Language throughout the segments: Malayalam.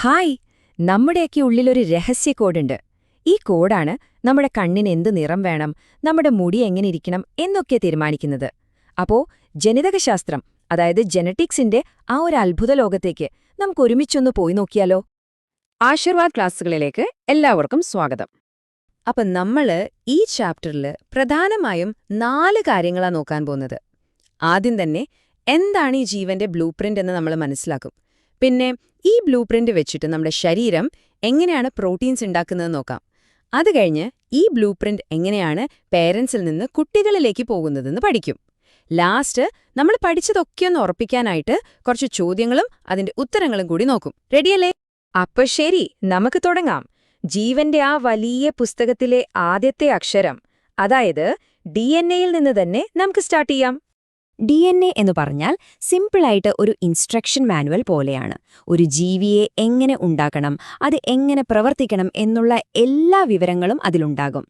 ഹായ്, നമ്മുടെയൊക്കെ ഉള്ളിലൊരു രഹസ്യ കോഡുണ്ട്. ഈ കോഡാണ് നമ്മുടെ കണ്ണിന് എന്ത് നിറം വേണം, നമ്മുടെ മുടി എങ്ങനെ ഇരിക്കണം എന്നൊക്കെ തീരുമാനിക്കുന്നത്. അപ്പോ ജനിതകശാസ്ത്രം, അതായത് ജെനറ്റിക്സിന്റെ ആ ഒരു അത്ഭുത ലോകത്തേക്ക് നമുക്കൊരുമിച്ചൊന്ന് പോയി നോക്കിയാലോ? ആശീർവാദ് ക്ലാസ്സുകളിലേക്ക് എല്ലാവർക്കും സ്വാഗതം. അപ്പൊ നമ്മള് ഈ ചാപ്റ്ററിൽ പ്രധാനമായും 4 കാര്യങ്ങളാ നോക്കാൻ പോകുന്നത്. ആദ്യം തന്നെ എന്താണ് ഈ ജീവന്റെ ബ്ലൂ പ്രിന്റ് എന്ന് നമ്മൾ മനസ്സിലാക്കും. പിന്നെ ഈ ബ്ലൂ പ്രിന്റ് വെച്ചിട്ട് നമ്മുടെ ശരീരം എങ്ങനെയാണ് പ്രോട്ടീൻസ് ഉണ്ടാക്കുന്നതെന്ന് നോക്കാം. അത് കഴിഞ്ഞ് ഈ ബ്ലൂ പ്രിന്റ് എങ്ങനെയാണ് പേരൻസിൽ നിന്ന് കുട്ടികളിലേക്ക് പോകുന്നതെന്ന് പഠിക്കും. ലാസ്റ്റ് നമ്മൾ പഠിച്ചതൊക്കെ ഒന്ന് ഉറപ്പിക്കാനായിട്ട് കുറച്ച് ചോദ്യങ്ങളും അതിന്റെ ഉത്തരങ്ങളും കൂടി നോക്കും. റെഡിയല്ലേ? അപ്പൊ ശരി, നമുക്ക് തുടങ്ങാം. ജീവന്റെ ആ വലിയ പുസ്തകത്തിലെ ആദ്യത്തെ അക്ഷരം, അതായത് DNA-യിൽ നിന്ന് തന്നെ നമുക്ക് സ്റ്റാർട്ട് ചെയ്യാം. DNA എന്ന് പറഞ്ഞാൽ സിമ്പിളായിട്ട് ഒരു ഇൻസ്ട്രക്ഷൻ മാനുവൽ പോലെയാണ്. ഒരു ജീവിയെ എങ്ങനെ ഉണ്ടാക്കണം, അത് എങ്ങനെ പ്രവർത്തിക്കണം എന്നുള്ള എല്ലാ വിവരങ്ങളും അതിലുണ്ടാകും.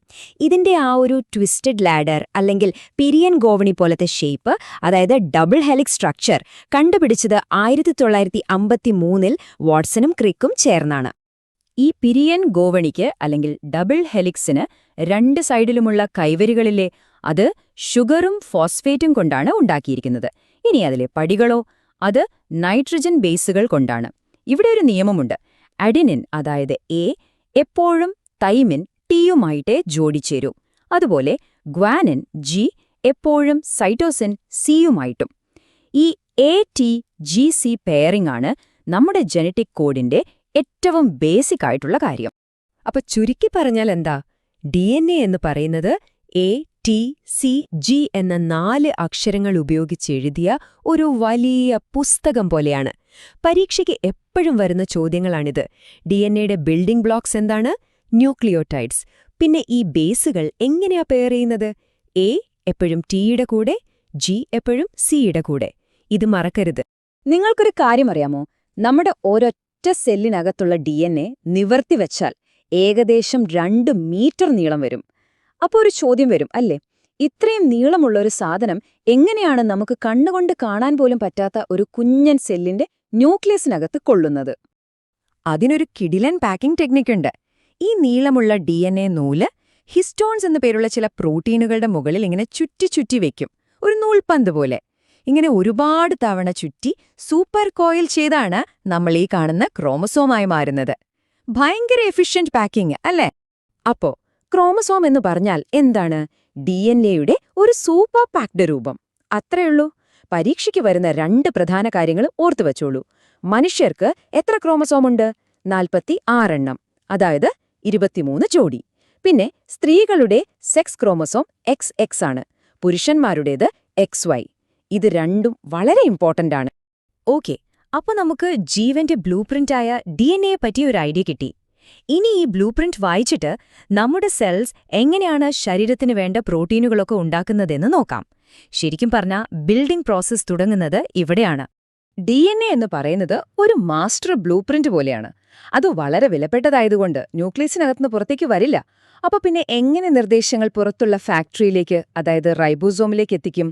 ഇതിന്റെ ആ ഒരു ട്വിസ്റ്റഡ് ലാഡർ അല്ലെങ്കിൽ പിരിയൻ ഗോവണി പോലത്തെ ഷേപ്പ്, അതായത് ഡബിൾ ഹെലിക്സ് സ്ട്രക്ചർ, കണ്ടുപിടിച്ചത് 1953-ൽ വാട്സണും ക്രിക്കും ചേർന്നാണ്. ഈ പിരിയൻ ഗോവണിക്ക് അല്ലെങ്കിൽ ഡബിൾ ഹെലിക്സിന് 2 സൈഡിലുമുള്ള കൈവരികളിലെ അത് ഷുഗറും ഫോസ്ഫേറ്റും കൊണ്ടാണ് ഉണ്ടാക്കിയിരിക്കുന്നത്. ഇനി അതിലെ പടികളോ, അത് നൈട്രജൻ ബേസുകൾ കൊണ്ടാണ്. ഇവിടെ ഒരു നിയമമുണ്ട്. അഡിനിൻ, അതായത് എ, എപ്പോഴും തൈമിൻ ടിയുമായിട്ടേ ജോഡിച്ചേരൂ. അതുപോലെ ഗ്വാനിൻ ജി എപ്പോഴും സൈറ്റോസിൻ സിയുമായിട്ടും. ഈ ATGC പെയറിംഗ് ആണ് നമ്മുടെ ജനറ്റിക് കോഡിന്റെ ഏറ്റവും ബേസിക് ആയിട്ടുള്ള കാര്യം. അപ്പൊ ചുരുക്കി പറഞ്ഞാൽ എന്താ? DNA എന്ന് പറയുന്നത് ATCG എന്ന 4 അക്ഷരങ്ങൾ ഉപയോഗിച്ചെഴുതിയ ഒരു വലിയ പുസ്തകം പോലെയാണ്. പരീക്ഷയ്ക്ക് എപ്പോഴും വരുന്ന ചോദ്യങ്ങളാണിത്. DNAയുടെ ബിൽഡിംഗ് ബ്ലോക്സ് എന്താണ്? ന്യൂക്ലിയോടൈഡ്സ്. പിന്നെ ഈ ബേസുകൾ എങ്ങനെയാ പെയർ ചെയ്യുന്നത്? A എപ്പോഴും Tയുടെ കൂടെ, G എപ്പോഴും Cയുടെ കൂടെ. ഇത് മറക്കരുത്. നിങ്ങൾക്കൊരു കാര്യം അറിയാമോ? നമ്മുടെ ഒരൊറ്റ സെല്ലിനകത്തുള്ള DNA നിവർത്തി വെച്ചാൽ ഏകദേശം 2 മീറ്റർ നീളം വരും. അപ്പോൾ ഒരു ചോദ്യം വരും, അല്ലേ? ഇത്രയും നീളമുള്ള ഒരു സാധനം എങ്ങനെയാണ് നമുക്ക് കണ്ണുകൊണ്ട് കാണാൻ പോലും പറ്റാത്ത ഒരു കുഞ്ഞൻ സെല്ലിന്റെ ന്യൂക്ലിയസിനകത്ത് കൊള്ളുന്നത്? അതിനൊരു കിടിലൻ പാക്കിംഗ് ടെക്നിക്കുണ്ട്. ഈ നീളമുള്ള DNA നൂല് ഹിസ്റ്റോൺസ് എന്ന പേരുള്ള ചില പ്രോട്ടീനുകളുടെ മുകളിൽ ഇങ്ങനെ ചുറ്റി വെക്കും, ഒരു നൂൽപന്ത് പോലെ. ഇങ്ങനെ ഒരുപാട് തവണ ചുറ്റി സൂപ്പർ കോയിൽ ചെയ്താണ് നമ്മൾ ഈ കാണുന്ന ക്രോമസോമായി മാറുന്നത്. ഭയങ്കര എഫിഷ്യന്റ് പാക്കിംഗ് അല്ലേ? അപ്പോ ക്രോമസോം എന്ന് പറഞ്ഞാൽ എന്താണ്? DNA-യുടെ ഒരു സൂപ്പർ പാക്ഡ് രൂപം. അത്രയുള്ളൂ. പരീക്ഷയ്ക്ക് വരുന്ന 2 പ്രധാന കാര്യങ്ങൾ ഓർത്തുവച്ചോളൂ. മനുഷ്യർക്ക് എത്ര ക്രോമസോമുണ്ട്? 46 എണ്ണം, അതായത് 23 ജോഡി. പിന്നെ സ്ത്രീകളുടെ സെക്സ് ക്രോമസോം XX ആണ്, പുരുഷന്മാരുടേത് XY. ഇത് രണ്ടും വളരെ ഇമ്പോർട്ടന്റ് ആണ്. ഓക്കെ, അപ്പൊ നമുക്ക് ജീവന്റെ ബ്ലൂ പ്രിന്റായ DNA പറ്റി ഒരു ഐഡിയ കിട്ടി. ഇനി ഈ ബ്ലൂ പ്രിന്റ് വായിച്ചിട്ട് നമ്മുടെ സെൽസ് എങ്ങനെയാണ് ശരീരത്തിന് വേണ്ട പ്രോട്ടീനുകളൊക്കെ ഉണ്ടാക്കുന്നതെന്ന് നോക്കാം. ശരിക്കും പറഞ്ഞാൽ ബിൽഡിംഗ് പ്രോസസ്സ് തുടങ്ങുന്നത് ഇവിടെയാണ്. DNA എന്ന് പറയുന്നത് ഒരു മാസ്റ്റർ ബ്ലൂ പ്രിന്റ് പോലെയാണ്. അത് വളരെ വിലപ്പെട്ടതായതുകൊണ്ട് ന്യൂക്ലിയസിനകത്തുനിന്ന് പുറത്തേക്ക് വരില്ല. അപ്പൊ പിന്നെ എങ്ങനെ നിർദ്ദേശങ്ങൾ പുറത്തുള്ള ഫാക്ടറിയിലേക്ക്, അതായത് റൈബോസോമിലേക്ക് എത്തിക്കും?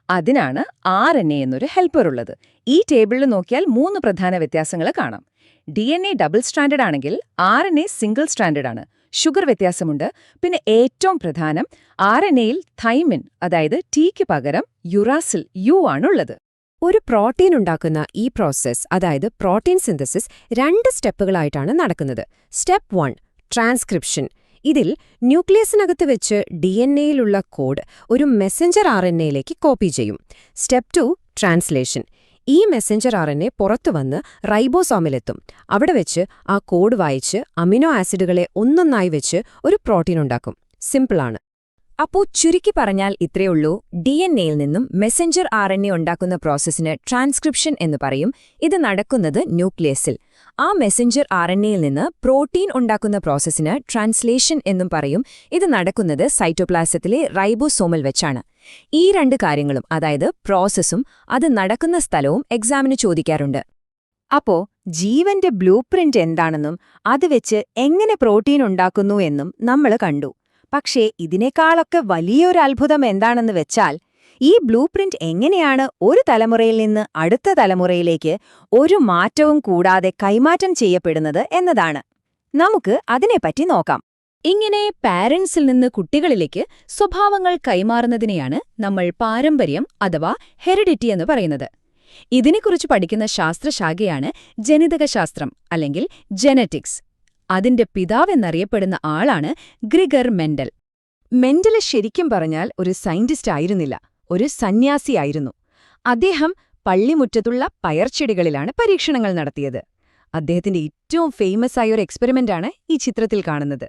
അതിനാണ് RNA എന്നൊരു ഹെൽപ്പർ ഉള്ളത്. ഈ ടേബിളിൽ നോക്കിയാൽ 3 പ്രധാന വ്യത്യാസങ്ങൾ കാണാം. DNA ഡബിൾ സ്റ്റാൻഡേർഡ് ആണെങ്കിൽ RNA സിംഗിൾ സ്റ്റാൻഡേർഡ് ആണ്. ഷുഗർ വ്യത്യാസമുണ്ട്. പിന്നെ ഏറ്റവും പ്രധാനം, RNA-യിൽ തൈമിൻ, അതായത് Tക്ക് പകരം യുറാസിൽ U ആണുള്ളത്. ഒരു പ്രോട്ടീൻ ഉണ്ടാക്കുന്ന ഈ പ്രോസസ്സ്, അതായത് പ്രോട്ടീൻ സിന്തസിസ്, 2 സ്റ്റെപ്പുകളായിട്ടാണ് നടക്കുന്നത്. Step 1 transcription. ഇതിൽ ന്യൂക്ലിയസിനകത്ത് വെച്ച് DNA-യിലുള്ള കോഡ് ഒരു മെസഞ്ചർ RNA-യിലേക്ക് കോപ്പി ചെയ്യും. Step 2 translation. ഈ മെസഞ്ചർ RNA പുറത്തുവന്ന് റൈബോസോമിലെത്തും. അവിടെ വെച്ച് ആ കോഡ് വായിച്ച് അമിനോ ആസിഡുകളെ ഒന്നൊന്നായി വെച്ച് ഒരു പ്രോട്ടീൻ ഉണ്ടാക്കും. സിമ്പിളാണ്. അപ്പോ ചുരുക്കി പറഞ്ഞാൽ ഇത്രയുള്ളൂ. DNA-യിൽ നിന്നും മെസഞ്ചർ RNA ഉണ്ടാക്കുന്ന പ്രോസസ്സിന് ട്രാൻസ്ക്രിപ്ഷൻ എന്ന് പറയും. ഇത് നടക്കുന്നത് ന്യൂക്ലിയസിൽ. ആ മെസഞ്ചർ RNA-യിൽ നിന്ന് പ്രോട്ടീൻ ഉണ്ടാക്കുന്ന പ്രോസസ്സിന് ട്രാൻസ്ലേഷൻ എന്നും പറയും. ഇത് നടക്കുന്നത് സൈറ്റോപ്ലാസത്തിലെ റൈബോസോമിൽ വെച്ചാണ്. ഈ 2 കാര്യങ്ങളും, അതായത് പ്രോസസ്സും അത് നടക്കുന്ന സ്ഥലവും എക്സാമിന് ചോദിക്കാറുണ്ട്. അപ്പോ ജീവന്റെ ബ്ലൂ പ്രിന്റ് എന്താണെന്നും അത് വെച്ച് എങ്ങനെ പ്രോട്ടീൻ ഉണ്ടാക്കുന്നു എന്നും നമ്മൾ കണ്ടു. പക്ഷേ ഇതിനേക്കാളൊക്കെ വലിയൊരു അത്ഭുതം എന്താണെന്ന് വെച്ചാൽ, ഈ ബ്ലൂ പ്രിന്റ് എങ്ങനെയാണ് ഒരു തലമുറയിൽ നിന്ന് അടുത്ത തലമുറയിലേക്ക് ഒരു മാറ്റവും കൂടാതെ കൈമാറ്റം ചെയ്യപ്പെടുന്നത് എന്നതാണ്. നമുക്ക് അതിനെപ്പറ്റി നോക്കാം. ഇങ്ങനെ പാരന്റ്സിൽ നിന്ന് കുട്ടികളിലേക്ക് സ്വഭാവങ്ങൾ കൈമാറുന്നതിനെയാണ് നമ്മൾ പാരമ്പര്യം അഥവാ ഹെറിഡിറ്റി എന്ന് പറയുന്നത്. ഇതിനെക്കുറിച്ച് പഠിക്കുന്ന ശാസ്ത്രശാഖയാണ് ജനിതകശാസ്ത്രം അല്ലെങ്കിൽ ജെനറ്റിക്സ്. അതിന്റെ പിതാവെന്നറിയപ്പെടുന്ന ആളാണ് ഗ്രിഗർ മെൻഡൽ. മെൻഡൽ ശരിക്കും പറഞ്ഞാൽ ഒരു സയന്റിസ്റ്റ് ആയിരുന്നില്ല, ഒരു സന്യാസിയായിരുന്നു. അദ്ദേഹം പള്ളിമുറ്റത്തുള്ള പയർച്ചെടികളിലാണ് പരീക്ഷണങ്ങൾ നടത്തിയത്. അദ്ദേഹത്തിന്റെ ഏറ്റവും ഫേമസ് ആയ ഒരു എക്സ്പെരിമെന്റാണ് ഈ ചിത്രത്തിൽ കാണുന്നത്.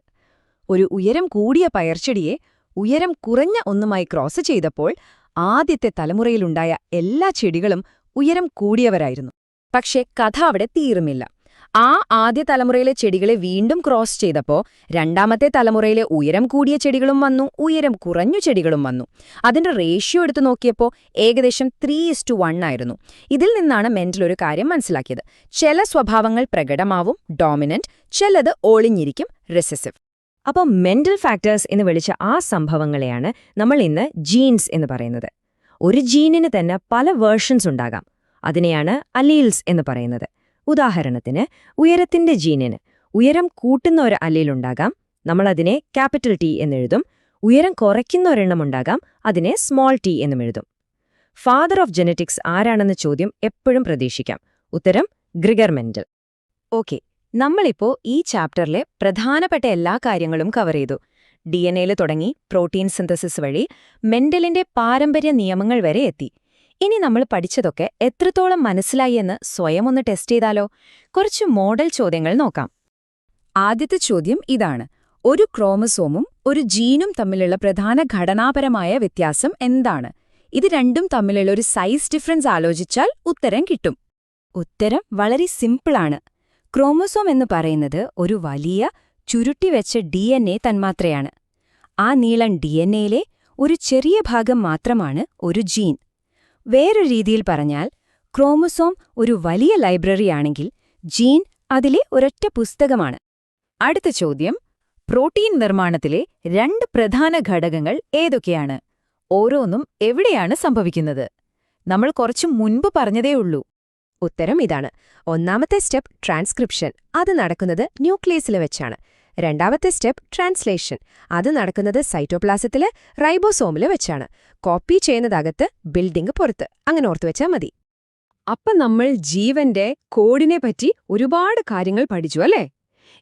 ഒരു ഉയരം കൂടിയ പയർച്ചെടിയെ ഉയരം കുറഞ്ഞ ഒന്നുമായി ക്രോസ് ചെയ്തപ്പോൾ ആദ്യത്തെ തലമുറയിലുണ്ടായ എല്ലാ ചെടികളും ഉയരം കൂടിയവരായിരുന്നു. പക്ഷേ കഥ അവിടെ തീർന്നില്ല. ആ ആദ്യ തലമുറയിലെ ചെടികളെ വീണ്ടും ക്രോസ് ചെയ്തപ്പോൾ രണ്ടാമത്തെ തലമുറയിലെ ഉയരം കൂടിയ ചെടികളും വന്നു, ഉയരം കുറഞ്ഞു ചെടികളും വന്നു. അതിന്റെ റേഷ്യോ എടുത്തു നോക്കിയപ്പോൾ ഏകദേശം 3:1 ആയിരുന്നു. ഇതിൽ നിന്നാണ് മെൻഡൽ ഒരു കാര്യം മനസ്സിലാക്കിയത്. ചില സ്വഭാവങ്ങൾ പ്രകടമാവും, ഡോമിനന്റ്, ചിലത് ഒളിഞ്ഞിരിക്കും, റിസസീവ്. അപ്പോൾ മെന്റൽ ഫാക്ടേഴ്സ് എന്ന് വിളിച്ച ആ സംഭവങ്ങളെയാണ് നമ്മൾ ഇന്ന് ജീൻസ് എന്ന് പറയുന്നത്. ഒരു ജീനിന് തന്നെ പല വേർഷൻസ് ഉണ്ടാകാം. അതിനെയാണ് അലീൽസ് എന്ന് പറയുന്നത്. ഉദാഹരണത്തിന്, ഉയരത്തിന്റെ ജീനിന് ഉയരം കൂട്ടുന്ന ഒരു അലീലുണ്ടാകാം, നമ്മളതിനെ ക്യാപിറ്റൽ ടി എന്നെഴുതും. ഉയരം കുറയ്ക്കുന്ന ഒരെണ്ണമുണ്ടാകാം, അതിനെ സ്മോൾ ടി എന്നും എഴുതും. ഫാദർ ഓഫ് ജെനറ്റിക്സ് ആരാണെന്ന ചോദ്യം എപ്പോഴും പ്രതീക്ഷിക്കാം. ഉത്തരം ഗ്രിഗർ മെൻഡൽ. ഓക്കെ, നമ്മളിപ്പോ ഈ ചാപ്റ്ററിലെ പ്രധാനപ്പെട്ട എല്ലാ കാര്യങ്ങളും കവർ ചെയ്തു. DNA തുടങ്ങി പ്രോട്ടീൻ സിന്തസിസ് വഴി മെൻഡലിന്റെ പാരമ്പര്യ നിയമങ്ങൾ വരെ എത്തി. ഇനി നമ്മൾ പഠിച്ചതൊക്കെ എത്രത്തോളം മനസ്സിലായി എന്ന് സ്വയം ഒന്ന് ടെസ്റ്റ് ചെയ്താലോ? കുറച്ച് മോഡൽ ചോദ്യങ്ങൾ നോക്കാം. ആദ്യത്തെ ചോദ്യം ഇതാണ്: ഒരു ക്രോമസോമും ഒരു ജീനും തമ്മിലുള്ള പ്രധാന ഘടനാപരമായ വ്യത്യാസം എന്താണ്? ഇത് രണ്ടും തമ്മിലുള്ള ഒരു സൈസ് ഡിഫറൻസ് ആലോചിച്ചാൽ ഉത്തരം കിട്ടും. ഉത്തരം വളരെ സിമ്പിളാണ്. ക്രോമസോം എന്ന് പറയുന്നത് ഒരു വലിയ ചുരുട്ടിവെച്ച DNA തന്മാത്രയാണ്. ആ നീളം DNAയിലെ ഒരു ചെറിയ ഭാഗം മാത്രമാണ് ഒരു ജീൻ. വേറൊരു രീതിയിൽ പറഞ്ഞാൽ, ക്രോമസോം ഒരു വലിയ ലൈബ്രറിയാണെങ്കിൽ ജീൻ അതിലെ ഒരൊറ്റ പുസ്തകമാണ്. അടുത്ത ചോദ്യം: പ്രോട്ടീൻ നിർമ്മാണത്തിലെ 2 പ്രധാന ഘടകങ്ങൾ ഏതൊക്കെയാണ്? ഓരോന്നും എവിടെയാണ് സംഭവിക്കുന്നത്? നമ്മൾ കുറച്ചു മുൻപ് പറഞ്ഞതേയുള്ളൂ. ഉത്തരം ഇതാണ്. ഒന്നാമത്തെ സ്റ്റെപ്പ് ട്രാൻസ്ക്രിപ്ഷൻ. അത് നടക്കുന്നത് ന്യൂക്ലിയസിൽ വെച്ചാണ്. രണ്ടാമത്തെ സ്റ്റെപ്പ് ട്രാൻസ്ലേഷൻ. അത് നടക്കുന്നത് സൈറ്റോപ്ലാസത്തില് റൈബോസോമില് വെച്ചാണ്. കോപ്പി ചെയ്യുന്നതകത്ത്, ബിൽഡിംഗ് പുറത്ത്. അങ്ങനെ ഓർത്തുവെച്ചാൽ മതി. അപ്പം നമ്മൾ ജീവന്റെ കോഡിനെ പറ്റി ഒരുപാട് കാര്യങ്ങൾ പഠിച്ചു അല്ലേ?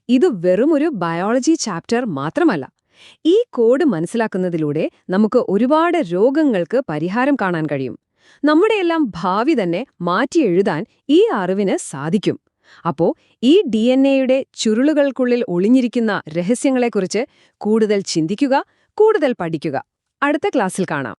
ഇത് വെറുമൊരു ബയോളജി ചാപ്റ്റർ മാത്രമല്ല. ഈ കോഡ് മനസ്സിലാക്കുന്നതിലൂടെ നമുക്ക് ഒരുപാട് രോഗങ്ങൾക്ക് പരിഹാരം കാണാൻ കഴിയും. നമ്മുടെയെല്ലാം ഭാവി തന്നെ മാറ്റിയെഴുതാൻ ഈ അറിവിന് സാധിക്കും. അപ്പോ ഈ DNA-യുടെ ചുരുളുകൾക്കുള്ളിൽ ഒളിഞ്ഞിരിക്കുന്ന രഹസ്യങ്ങളെക്കുറിച്ച് കൂടുതൽ ചിന്തിക്കുക, കൂടുതൽ പഠിക്കുക. അടുത്ത ക്ലാസ്സിൽ കാണാം.